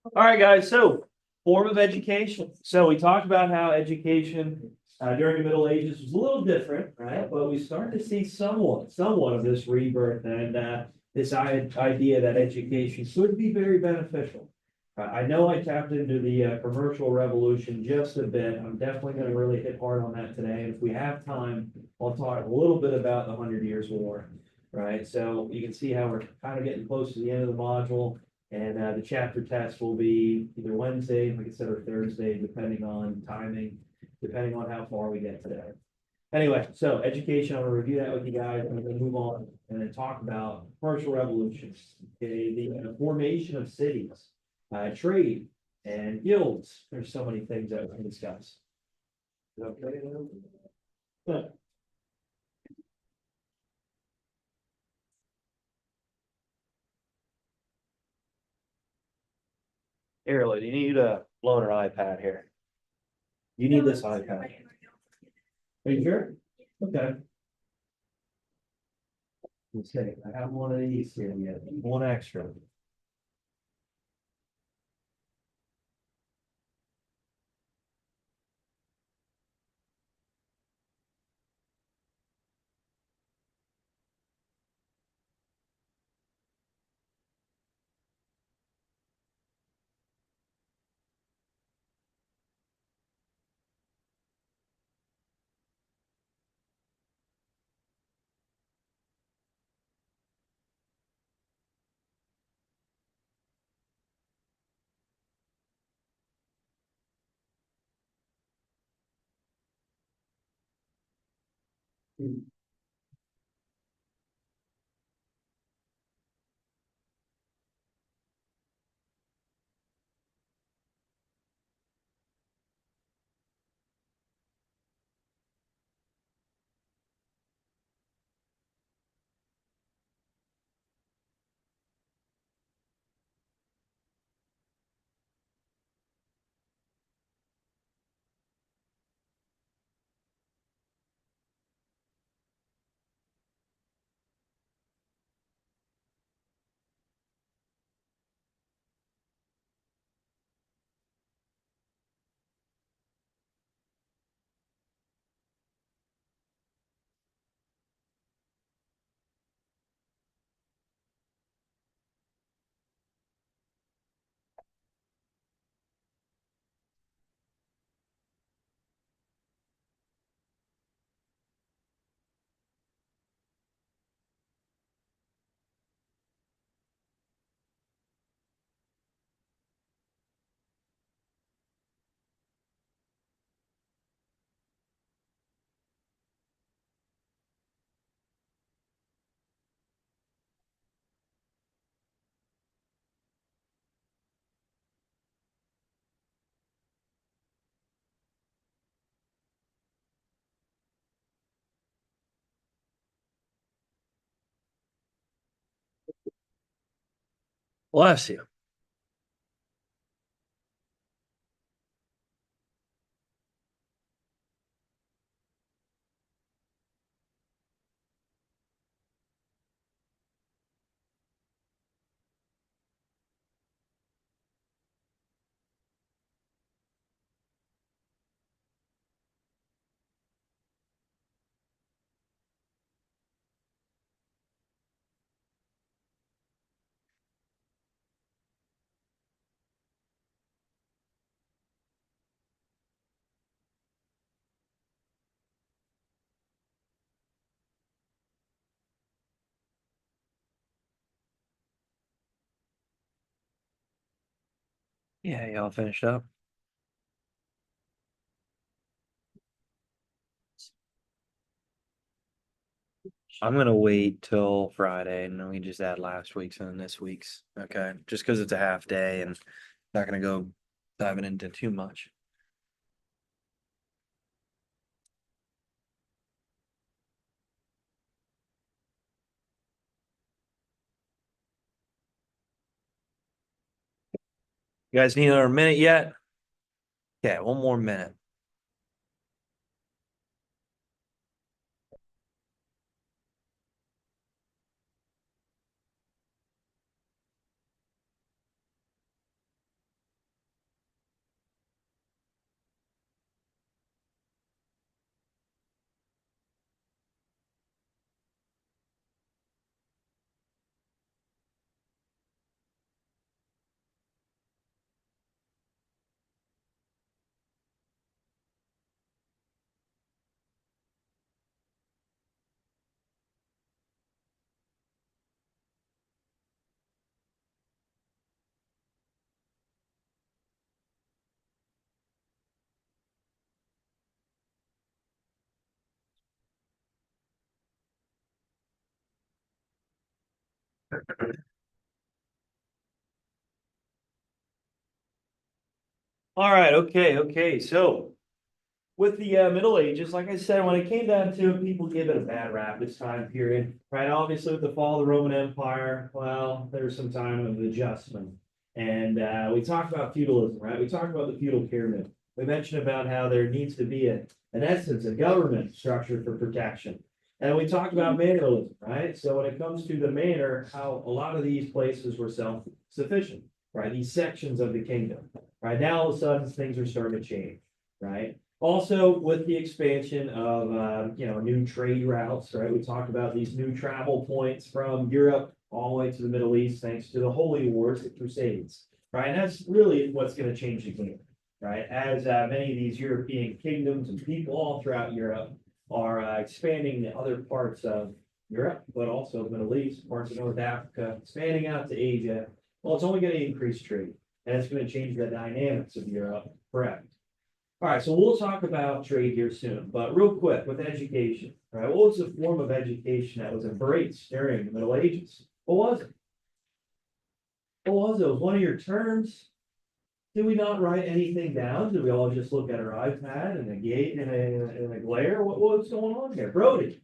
All right, guys. So, form of education. So, we talked about how education during the Middle Ages was a little different, right? But we start to see somewhat of this rebirth and this idea that education could be very beneficial. I know I tapped into the commercial revolution just a bit. I'm definitely going to really hit hard on that today. And if we have time, I'll talk a little bit about the Hundred Years' War, right? So you can see how we're kind of getting close to the end of the module. And the chapter test will be either Wednesday, like I said, or Thursday, depending on timing, depending on how far we get today. Anyway, so education, I'm gonna review that with you guys, and then move on and then talk about commercial revolutions, okay, the formation of cities, trade and guilds. There's so many things that we can discuss. Okay. Here, Lloyd, you need a loaner iPad here. You need this iPad. Are you sure? Okay. Let's see, I have one of these here yet, one extra. Bless you. Yeah, y'all finished up. I'm gonna wait till Friday and then we just add last week's and then this week's. Okay, just because it's a half day and not gonna go diving into too much. You guys need another minute yet? Yeah, one more minute. All right, okay. So with the Middle Ages, like I said, when it came down to it, people give it a bad rap this time period, right? Obviously, with the fall of the Roman Empire, well, there's some time of adjustment. And we talked about feudalism, right? We talked about the feudal pyramid. We mentioned about how there needs to be an essence, a government structure for protection. And we talked about manorialism, right? So when it comes to the manor, how a lot of these places were self-sufficient, right? These sections of the kingdom, right? Now all of a sudden things are starting to change, right? Also, with the expansion of new trade routes, right? We talked about these new travel points from Europe all the way to the Middle East, thanks to the Holy Wars, the Crusades, right? And that's really what's going to change the game, right? As many of these European kingdoms and people all throughout Europe are expanding to other parts of Europe, but also the Middle East, parts of North Africa, expanding out to Asia. Well, it's only going to increase trade, and it's going to change the dynamics of Europe, correct? All right, so we'll talk about trade here soon, but real quick with education, right? What was the form of education that was embraced during the Middle Ages? What was it? What was it? It was one of your terms. Did we not write anything down? Did we all just look at our iPad and a gate and a glare? What's going on here? Brody.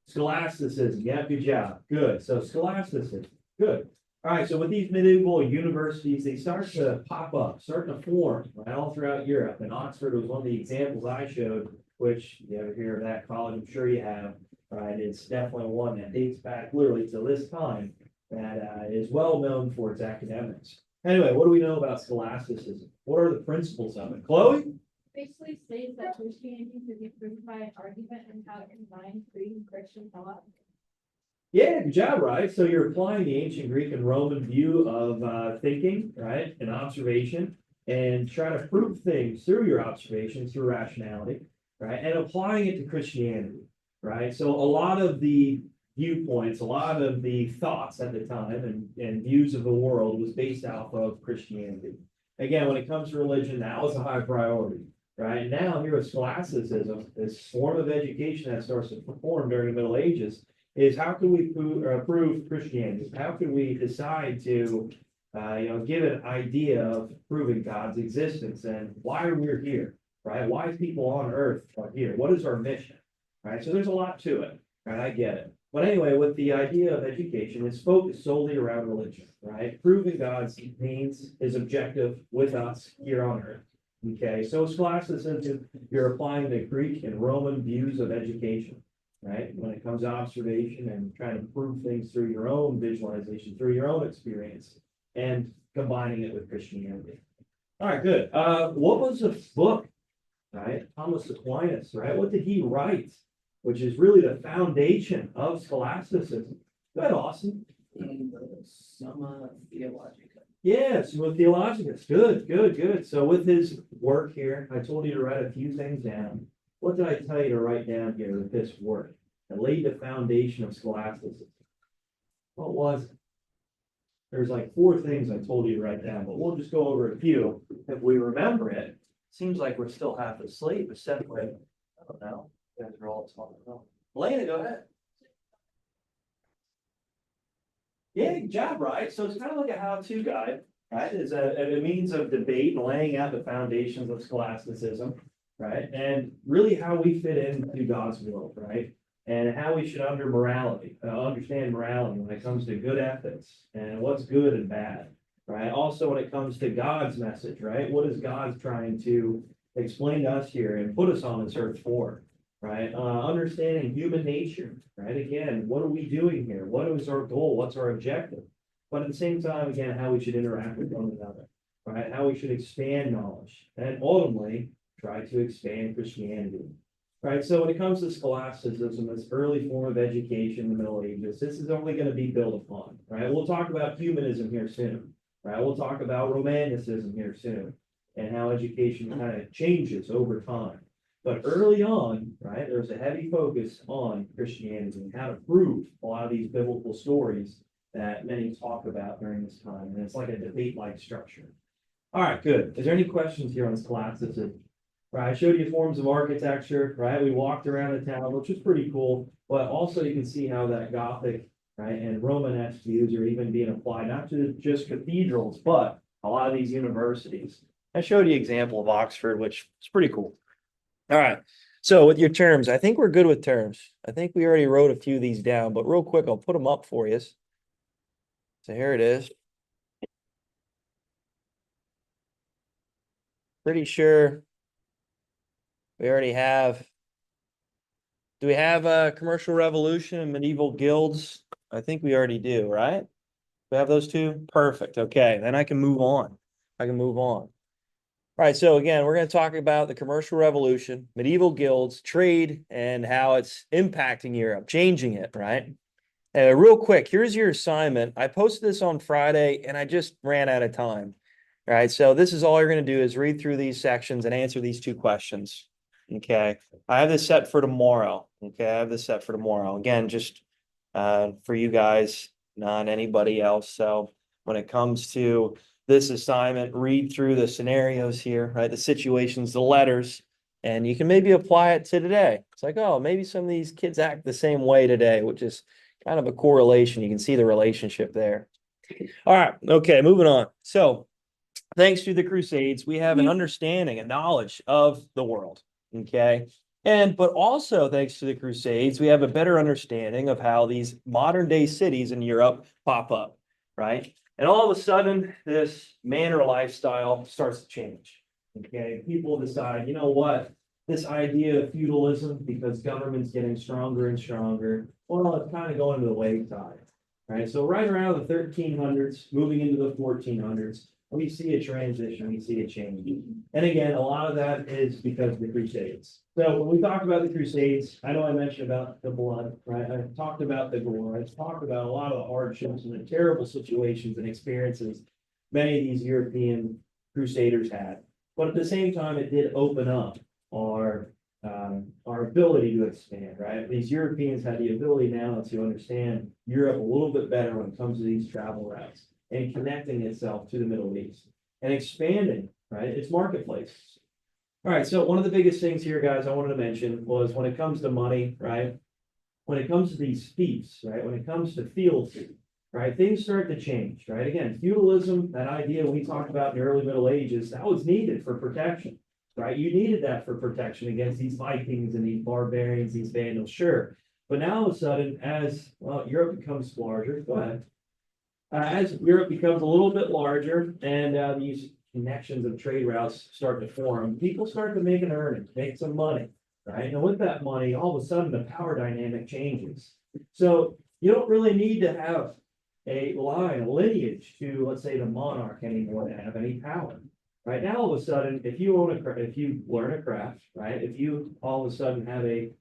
Scholasticism. Yeah, good job. Good. So scholasticism. Good. All right, so with these medieval universities, they start to pop up, start to form right, all throughout Europe. And Oxford was one of the examples I showed, which you ever hear of that college? I'm sure you have. Right, it's definitely one that dates back literally to this time that is well known for its academics. Anyway, what do we know about scholasticism? What are the principles of it? Chloe? Basically states that Christianity could be proved by an argument and how it combines Greek and Christian thought. Yeah, good job, right? So you're applying the ancient Greek and Roman view of thinking, right, and observation, and trying to prove things through your observations, through rationality, right, and applying it to Christianity, right? So a lot of the viewpoints, a lot of the thoughts at the time and views of the world was based off of Christianity. Again, when it comes to religion, that was a high priority, right? Now, here with scholasticism, this form of education that starts to perform during the Middle Ages, is how can we prove Christianity? How can we decide to, give an idea of proving God's existence and why are we here, right? Why people on earth are here? What is our mission, right? So there's a lot to it, right? I get it. But anyway, with the idea of education, it's focused solely around religion, right? Proving God's means, his objective with us here on earth. Okay, so scholasticism, you're applying the Greek and Roman views of education, right? When it comes to observation and trying to prove things through your own visualization, through your own experience, and combining it with Christianity. All right, good. What was the book, right? Thomas Aquinas, right? What did he write? Which is really the foundation of scholasticism. Good, Austin. Summa Theologica. Yes, with Theologicus. Good. So with his work here, I told you to write a few things down. What did I tell you to write down here with this work? That laid the foundation of scholasticism. What was it? There's like 4 things I told you to write down, but we'll just go over a few. If we remember it, seems like we're still half asleep, except for, I don't know. You guys are all talking about. Elena, go ahead. Yeah, good job, right? So it's kind of like a how-to guide, right? It's a means of debate and laying out the foundations of scholasticism, right? And really how we fit into God's world, right? And how we should understand morality when it comes to good ethics and what's good and bad, right? Also, when it comes to God's message, right? What is God trying to explain to us here and put us on this earth for, right? Understanding human nature, right? Again, what are we doing here? What is our goal? What's our objective? But at the same time, again, how we should interact with one another, right? How we should expand knowledge and ultimately try to expand Christianity. Right, so when it comes to scholasticism, this early form of education in the Middle Ages, this is only going to be built upon, right? We'll talk about humanism here soon, right? We'll talk about romanticism here soon, and how education kind of changes over time. But early on, right, there's a heavy focus on Christianity and how to prove a lot of these biblical stories that many talk about during this time. And it's like a debate-like structure. All right, good. Is there any questions here on scholasticism? Right, I showed you forms of architecture, right? We walked around the town, which was pretty cool, but also you can see how that Gothic right? And Romanesque views are even being applied, not to just cathedrals, but a lot of these universities. I showed you an example of Oxford, which is pretty cool. All right. So with your terms, I think we're good with terms. I think we already wrote a few of these down, but real quick, I'll put them up for you. So here it is. Pretty sure we already have. Do we have a commercial revolution and medieval guilds? I think we already do, right? We have those two? Perfect. Okay, then I can move on. I can move on. All right, so again, we're going to talk about the commercial revolution, medieval guilds, trade, and how it's impacting Europe, changing it, right? Real quick, here's your assignment. I posted this on Friday and I just ran out of time. All right, so this is all you're going to do is read through these sections and answer these two questions. Okay, I have this set for tomorrow. Okay, I have this set for tomorrow. Again, just for you guys, not anybody else. So when it comes to this assignment, read through the scenarios here, right? The situations, the letters, and you can maybe apply it to today. It's like, oh, maybe some of these kids act the same way today, which is kind of a correlation. You can see the relationship there. All right. Okay. Moving on. So thanks to the Crusades, we have an understanding, a knowledge of the world. Okay. But also thanks to the Crusades, we have a better understanding of how these modern day cities in Europe pop up. Right. And all of a sudden, this manor lifestyle starts to change. Okay. People decide, you know what? This idea of feudalism, because government's getting stronger and stronger, well, it's kind of going to the wayside, right? So right around the 1300s, moving into the 1400s, we see a transition, we see a change. And again, a lot of that is because of the Crusades. So when we talk about the Crusades, I know I mentioned about the blood, right? I've talked about the gore. I've talked about a lot of the hardships and the terrible situations and experiences many of these European crusaders had. But at the same time, it did open up our ability to expand, right? These Europeans had the ability now to understand Europe a little bit better when it comes to these travel routes and connecting itself to the Middle East and expanding, right? Its marketplace. All right, so one of the biggest things here, guys, I wanted to mention was when it comes to money, right? When it comes to these fiefs, right? When it comes to fealty, right? Things start to change, right? Again, feudalism, that idea we talked about in the early Middle Ages, that was needed for protection. Right, you needed that for protection against these Vikings and these barbarians, these Vandals, sure. But now all of a sudden, as Europe becomes larger, go ahead. As Europe becomes a little bit larger and these connections of trade routes start to form, people start to make an earning, make some money, right? And with that money, all of a sudden the power dynamic changes. So you don't really need to have a line, a lineage to, let's say, the monarch anymore to have any power. Right now, all of a sudden, if you learn a craft, right? If you all of a sudden have a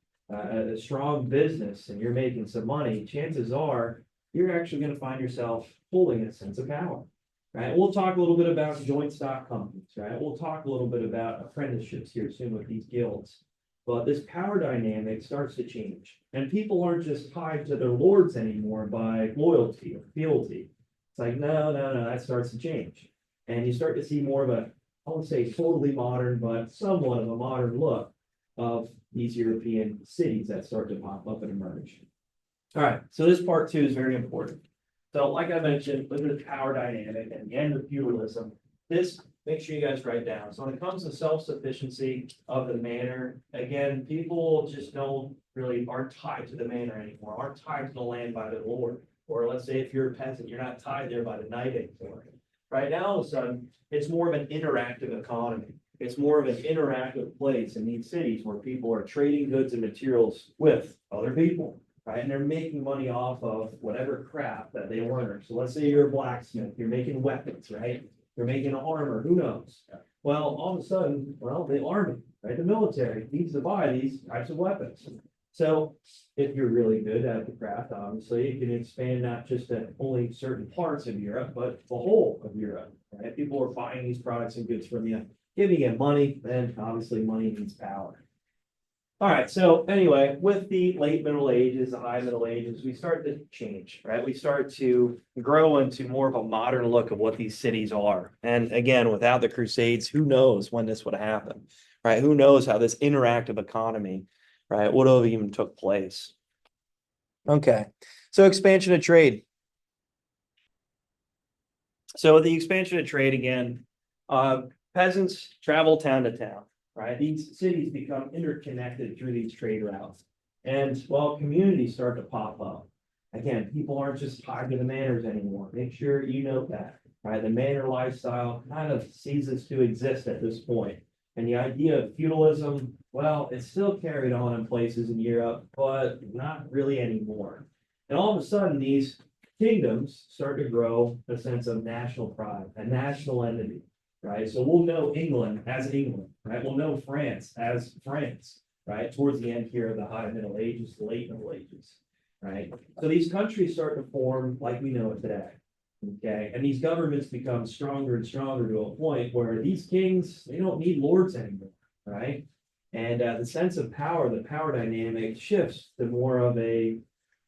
strong business and you're making some money, chances are you're actually going to find yourself holding a sense of power, right? We'll talk a little bit about joint stock companies, right? We'll talk a little bit about apprenticeships here soon with these guilds. But this power dynamic starts to change, and people aren't just tied to their lords anymore by loyalty or fealty. It's like, no, that starts to change. And you start to see more of a, I won't say totally modern, but somewhat of a modern look of these European cities that start to pop up and emerge. All right, so this part two is very important. So like I mentioned, with the power dynamic and the end of feudalism, this, make sure you guys write down. So when it comes to self-sufficiency of the manor, again, people just aren't tied to the manor anymore, aren't tied to the land by the lord. Or let's say if you're a peasant, you're not tied there by the knight anymore. Right now, all of a sudden, it's more of an interactive economy. It's more of an interactive place in these cities where people are trading goods and materials with other people, right? And they're making money off of whatever craft that they learn. So let's say you're a blacksmith, you're making weapons, right? You're making armor, who knows? Well, all of a sudden, the army, right? The military needs to buy these types of weapons. So if you're really good at the craft, obviously, you can expand not just to only certain parts of Europe, but the whole of Europe. Right? People are buying these products and goods from you, giving you money, then obviously money needs power. All right, so anyway, with the late Middle Ages, the high Middle Ages, we start to change, right? We start to grow into more of a modern look of what these cities are. And again, without the Crusades, who knows when this would happen, right? Who knows how this interactive economy, right, would have even took place. Okay, So expansion of trade. So with the expansion of trade again, peasants travel town to town, right? These cities become interconnected through these trade routes. And well, communities start to pop up. Again, people aren't just tied to the manors anymore. Make sure you know that, right? The manor lifestyle kind of ceases to exist at this point. And the idea of feudalism, well, it's still carried on in places in Europe, but not really anymore. And all of a sudden, these kingdoms start to grow a sense of national pride, a national entity, right? So we'll know England as England, right? We'll know France as France, right? Towards the end here of the High Middle Ages, the Late Middle Ages, right? So these countries start to form like we know it today, okay? And these governments become stronger and stronger to a point where these kings, they don't need lords anymore, right? And the sense of power, the power dynamic shifts to more of a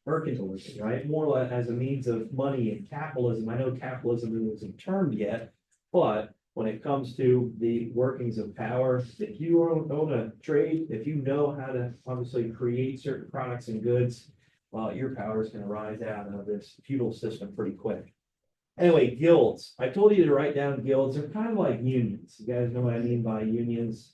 mercantilism, right? More as a means of money and capitalism. I know capitalism isn't termed yet, but when it comes to the workings of power, if you own a trade, if you know how to obviously create certain products and goods, well, your power is going to rise out of this feudal system pretty quick. Anyway, guilds. I told you to write down guilds. They're kind of like unions. You guys know what I mean by unions?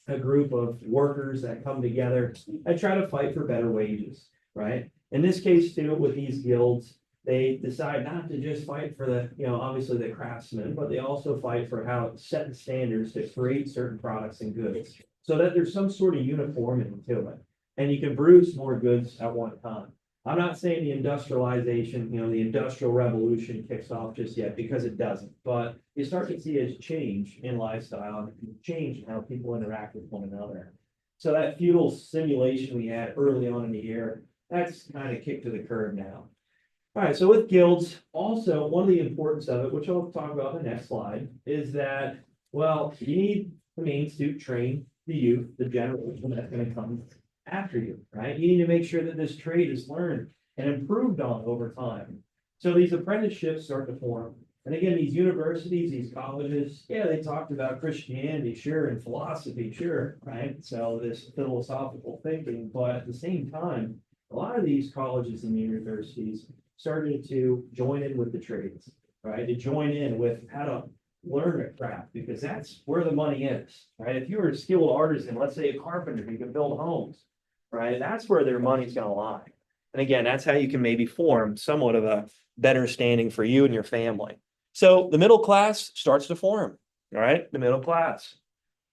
A group of workers that come together and try to fight for better wages, right? In this case, too, with these guilds, they decide not to just fight for the, obviously the craftsmen, but they also fight for how to set the standards to create certain products and goods so that there's some sort of uniformity to it. And you can produce more goods at one time. I'm not saying the industrialization, the industrial revolution kicks off just yet because it doesn't, but you start to see a change in lifestyle and change in how people interact with one another. So that feudal simulation we had early on in the year, that's kind of kicked to the curb now. All right, so with guilds, also one of the importance of it, which I'll talk about in the next slide, is that, well, you need the means to train the youth, the generation that's going to come after you, right? You need to make sure that this trade is learned and improved on over time. So these apprenticeships start to form. And again, these universities, these colleges, yeah, they talked about Christianity, sure, and philosophy, sure, right? So this philosophical thinking, but at the same time, a lot of these colleges and universities started to join in with the trades, right? To join in with how to learn a craft, because that's where the money is, right? If you were a skilled artisan, let's say a carpenter, you can build homes, right? That's where their money's going to lie. And again, that's how you can maybe form somewhat of a better standing for you and your family. So the middle class starts to form, all right? The middle class.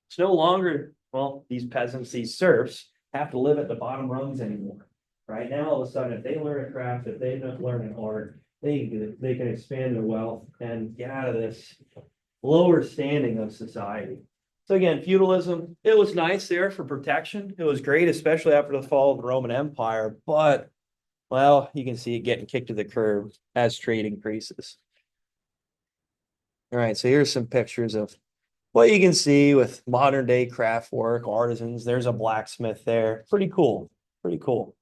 It's no longer, well, these peasants, these serfs have to live at the bottom rungs anymore, right? Now, all of a sudden, if they learn a craft, if they don't learn an art, they can expand their wealth and get out of this lower standing of society. So again, feudalism, it was nice there for protection. It was great, especially after the fall of the Roman Empire. But, well, you can see it getting kicked to the curb as trade increases. All right, so here's some pictures of what you can see with modern day craft work, artisans. There's a blacksmith there. Pretty cool. Pretty cool.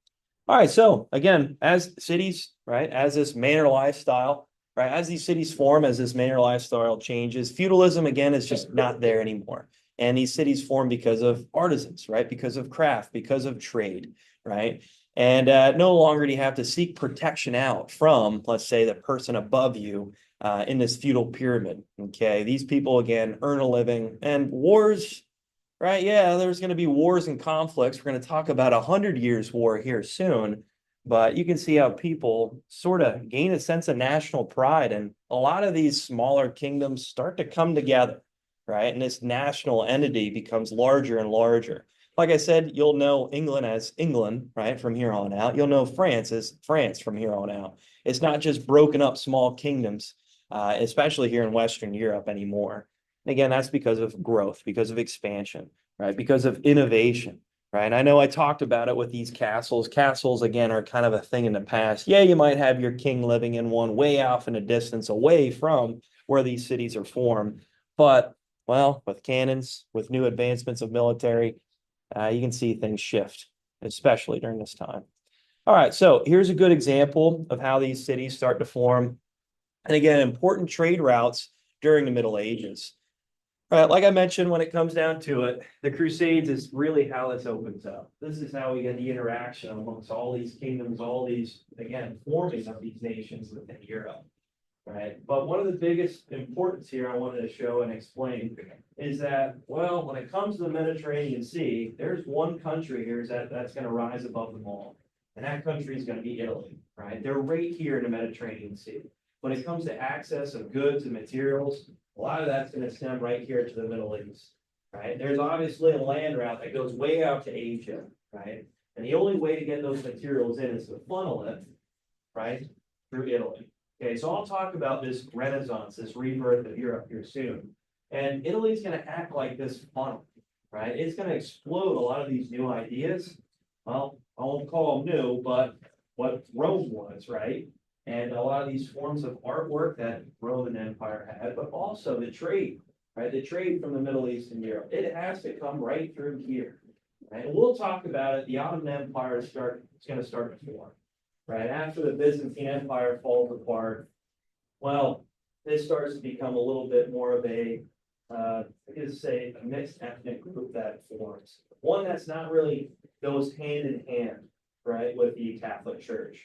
All right, so again, as cities, right, as this manor lifestyle, right, as these cities form, as this manor lifestyle changes, feudalism again is just not there anymore. And these cities form because of artisans, right, because of craft, because of trade, right? And no longer do you have to seek protection out from, let's say, the person above you in this feudal pyramid. Okay, these people again earn a living, and wars. Right, yeah, there's going to be wars and conflicts. We're going to talk about 100 Years' War here soon, but you can see how people sort of gain a sense of national pride, and a lot of these smaller kingdoms start to come together, right? And this national entity becomes larger and larger. Like I said, you'll know England as England, right, from here on out. You'll know France as France from here on out. It's not just broken up small kingdoms, especially here in Western Europe anymore. And again, that's because of growth, because of expansion, right? Because of innovation, right? And I know I talked about it with these castles. Castles, again, are kind of a thing in the past. Yeah, you might have your king living in one way off in a distance away from where these cities are formed. But, well, with cannons, with new advancements of military, you can see things shift, especially during this time. All right, so here's a good example of how these cities start to form. And again, important trade routes during the Middle Ages. All right, like I mentioned, when it comes down to it, the Crusades is really how this opens up. This is how we get the interaction amongst all these kingdoms, all these, again, forming of these nations within Europe. Right, but one of the biggest importance here I wanted to show and explain is that, well, when it comes to the Mediterranean Sea, there's one country here that's going to rise above them all. And that country is going to be Italy, right? They're right here in the Mediterranean Sea. When it comes to access of goods and materials, a lot of that's going to stem right here to the Middle East, right? There's obviously a land route that goes way out to Asia, right? And the only way to get those materials in is to funnel it, right, through Italy. Okay, so I'll talk about this renaissance, this rebirth of Europe here soon. And Italy's going to act like this funnel, right? It's going to explode a lot of these new ideas. Well, I won't call them new, but what Rome was, right? And a lot of these forms of artwork that Roman Empire had, but also the trade, right? The trade from the Middle East and Europe. It has to come right through here, right? And we'll talk about it. The Ottoman Empire is going to start to form. Right, after the Byzantine Empire falls apart, well, this starts to become a little bit more of a, I could say, a mixed ethnic group that forms. One that's not really goes hand in hand, right, with the Catholic Church.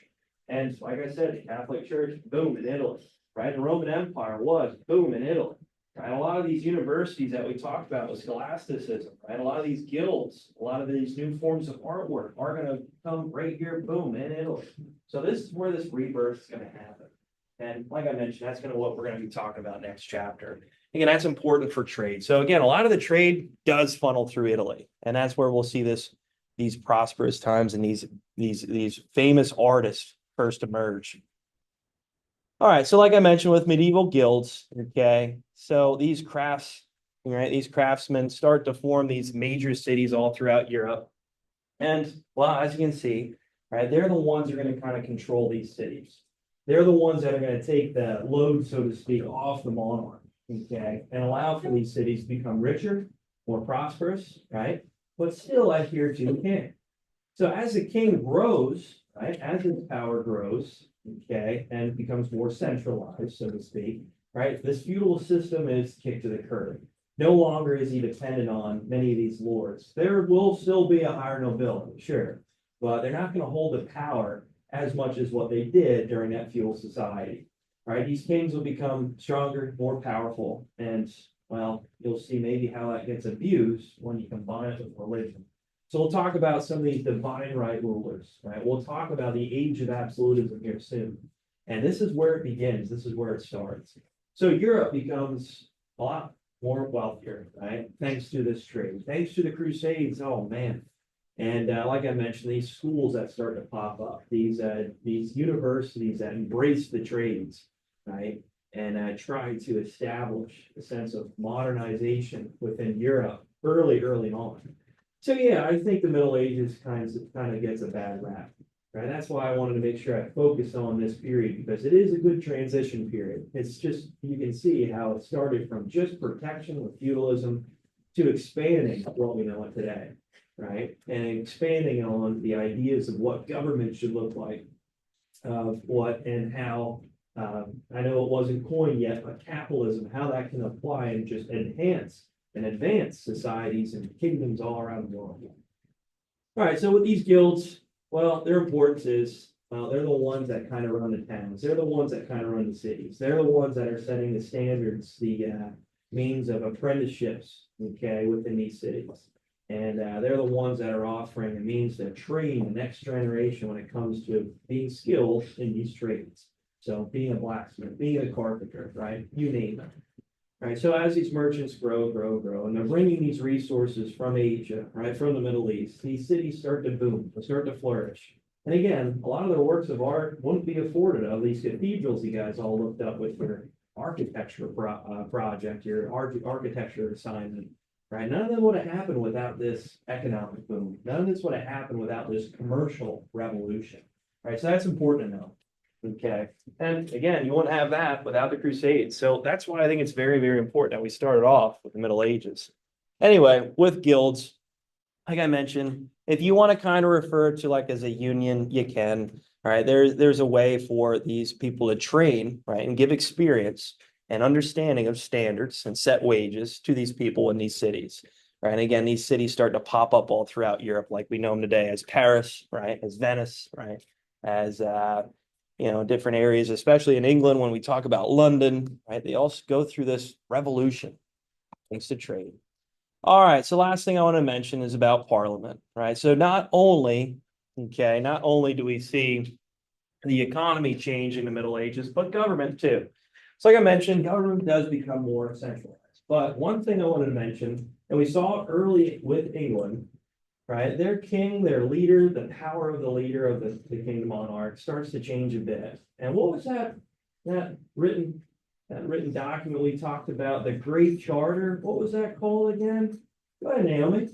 And like I said, the Catholic Church, boom, in Italy, right? The Roman Empire was, boom, in Italy. Right, a lot of these universities that we talked about with scholasticism, right? A lot of these guilds, a lot of these new forms of artwork are going to come right here, boom, in Italy. So this is where this rebirth is going to happen. And like I mentioned, that's going to what we're going to be talking about next chapter. Again, that's important for trade. So again, a lot of the trade does funnel through Italy, and that's where we'll see these prosperous times and these famous artists first emerge. All right, so like I mentioned with medieval guilds, okay, so these craftsmen start to form these major cities all throughout Europe. And well, as you can see, right, they're the ones who are going to kind of control these cities. They're the ones that are going to take the load, so to speak, off the monarch, okay, and allow for these cities to become richer, more prosperous, right, but still adhere to the king. So as the king grows, right, as his power grows, okay, and becomes more centralized, so to speak, right, this feudal system is kicked to the curb. No longer is he dependent on many of these lords. There will still be a higher nobility, sure, but they're not going to hold the power as much as what they did during that feudal society. Right, these kings will become stronger, more powerful, and well, you'll see maybe how that gets abused when you combine it with religion. So we'll talk about some of these divine right rulers, right? We'll talk about the age of absolutism here soon. And this is where it begins. This is where it starts. So Europe becomes a lot more wealthier, right? Thanks to this trade, thanks to the Crusades. Oh man. And like I mentioned, these schools that start to pop up, these universities that embrace the trades, right? And try to establish a sense of modernization within Europe early on. So yeah, I think the Middle Ages kind of gets a bad rap, right? That's why I wanted to make sure I focus on this period because it is a good transition period. It's just, you can see how it started from just protection with feudalism to expanding what we know it today, right? And expanding on the ideas of what government should look like, of what and how, I know it wasn't coined yet, but capitalism, how that can apply and just enhance and advance societies and kingdoms all around the world. All right, so with these guilds, well, their importance is, they're the ones that kind of run the towns. They're the ones that kind of run the cities. They're the ones that are setting the standards, the means of apprenticeships, okay, within these cities. And they're the ones that are offering a means to train the next generation when it comes to being skilled in these trades. So being a blacksmith, being a carpenter, right? You name it. Right, so as these merchants grow, and they're bringing these resources from Asia, right, from the Middle East, these cities start to boom, they start to flourish. And again, a lot of their works of art wouldn't be afforded of these cathedrals you guys all looked up with your architecture project, your architecture assignment, right? None of them would have happened without this economic boom. None of this would have happened without this commercial revolution, right? So that's important to know. Okay, and again, you won't have that without the Crusades. So that's why I think it's very, very important that we started off with the Middle Ages. Anyway, with guilds, like I mentioned, if you want to kind of refer to like as a union, you can. All right, there's a way for these people to train, right, and give experience and understanding of standards and set wages to these people in these cities. Right. And again, these cities start to pop up all throughout Europe, like we know them today as Paris, right, as Venice, right, as different areas, especially in England, when we talk about London, right, they also go through this revolution thanks to trade. All right, so last thing I want to mention is about Parliament, right? So not only do we see the economy change in the Middle Ages, but government too. So like I mentioned, government does become more centralized. But one thing I wanted to mention, and we saw it early with England, right? Their king, their leader, the power of the leader of the king monarch starts to change a bit. And what was that written document we talked about, the Great Charter? What was that called again? Go ahead, Naomi.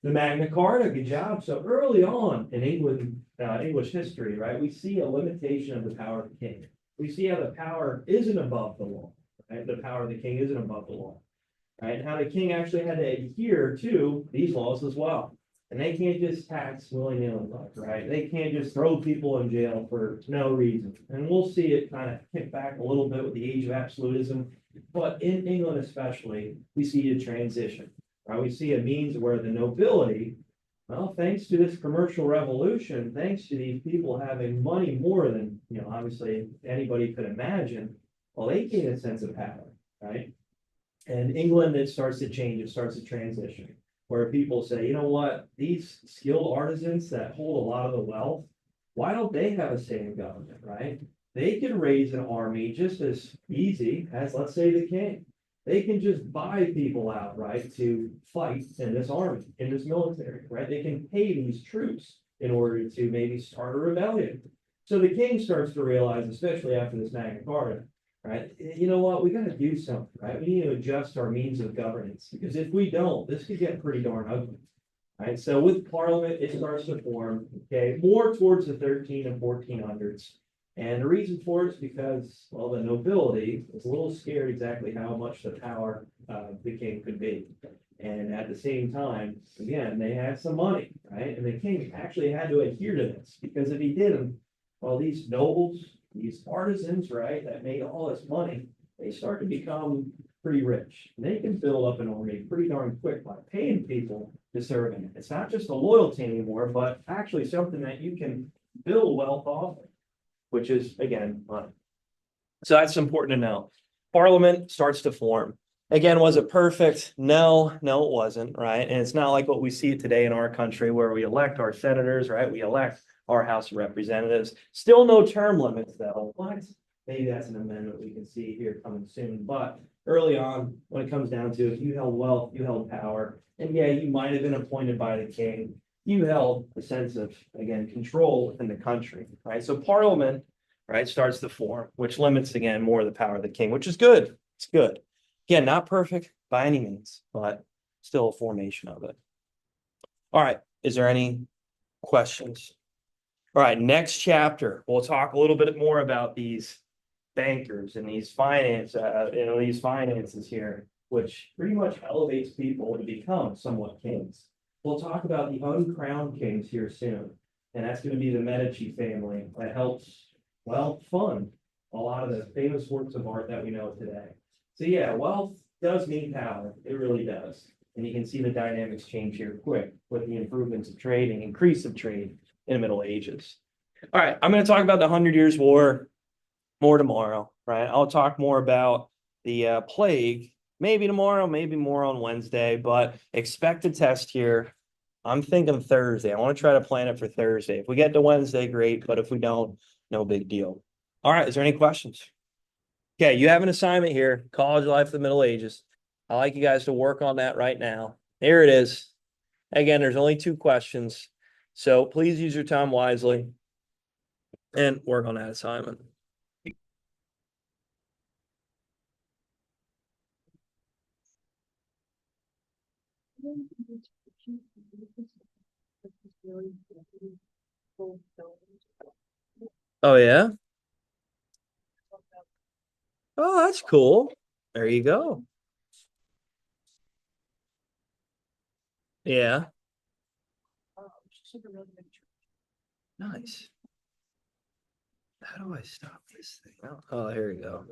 The Magna Carta, good job. So early on in England, English history, right, we see a limitation of the power of the king. We see how the power isn't above the law, right? The power of the king isn't above the law, right? And how the king actually had to adhere to these laws as well. And they can't just tax willy-nilly, right? They can't just throw people in jail for no reason. And we'll see it kind of kick back a little bit with the age of absolutism. But in England especially, we see a transition. Right? We see a means where the nobility, well, thanks to this commercial revolution, thanks to these people having money more than, obviously anybody could imagine, well, they gain a sense of power, right? And England, it starts to change, it starts to transition, where people say, you know what, these skilled artisans that hold a lot of the wealth, why don't they have a say in government, right? They can raise an army just as easy as, let's say, the king. They can just buy people outright to fight in this army, in this military, right? They can pay these troops in order to maybe start a rebellion. So the king starts to realize, especially after this Magna Carta, right? You know what? We got to do something, right? We need to adjust our means of governance because if we don't, this could get pretty darn ugly. Right. So with Parliament, it starts to form, okay, more towards the 13 and 1400s. And the reason for it is because, well, the nobility was a little scared exactly how much the power of the king could be. And at the same time, again, they had some money, right? And the king actually had to adhere to this because if he didn't, well, these nobles, these artisans, right, that made all this money, they start to become pretty rich. And they can build up an army pretty darn quick by paying people to serve in it. It's not just a loyalty anymore, but actually something that you can build wealth off of, which is, again, money. So that's important to know. Parliament starts to form. Again, was it perfect? No, it wasn't, right? And it's not like what we see today in our country where we elect our senators, right? We elect our House of Representatives. Still no term limits, though. What? Maybe that's an amendment we can see here coming soon. But early on, when it comes down to it, you held wealth, you held power. And yeah, you might have been appointed by the king. You held a sense of, again, control within the country, right? So Parliament, right, starts to form, which limits, again, more of the power of the king, which is good. It's good. Again, not perfect by any means, but still a formation of it. All right. Is there any questions? All right. Next chapter, we'll talk a little bit more about these bankers and these these finances here, which pretty much elevates people to become somewhat kings. We'll talk about the uncrowned kings here soon, and that's going to be the Medici family that helps, well, fund a lot of the famous works of art that we know today. So yeah, wealth does mean power. It really does. And you can see the dynamics change here quick with the improvements of trade and increase of trade in the Middle Ages. All right, I'm going to talk about the 100 Years' War more tomorrow, right? I'll talk more about the plague, maybe tomorrow, maybe more on Wednesday, but expect a test here. I'm thinking Thursday. I want to try to plan it for Thursday. If we get to Wednesday, great, but if we don't, no big deal. All right, is there any questions? Okay, you have an assignment here, College Life of the Middle Ages. I'd like you guys to work on that right now. Here it is. Again, there's only 2 questions, so please use your time wisely and work on that assignment. Oh, yeah? Oh, that's cool. There you go. Yeah. Nice. How do I stop this thing? Oh, here we go.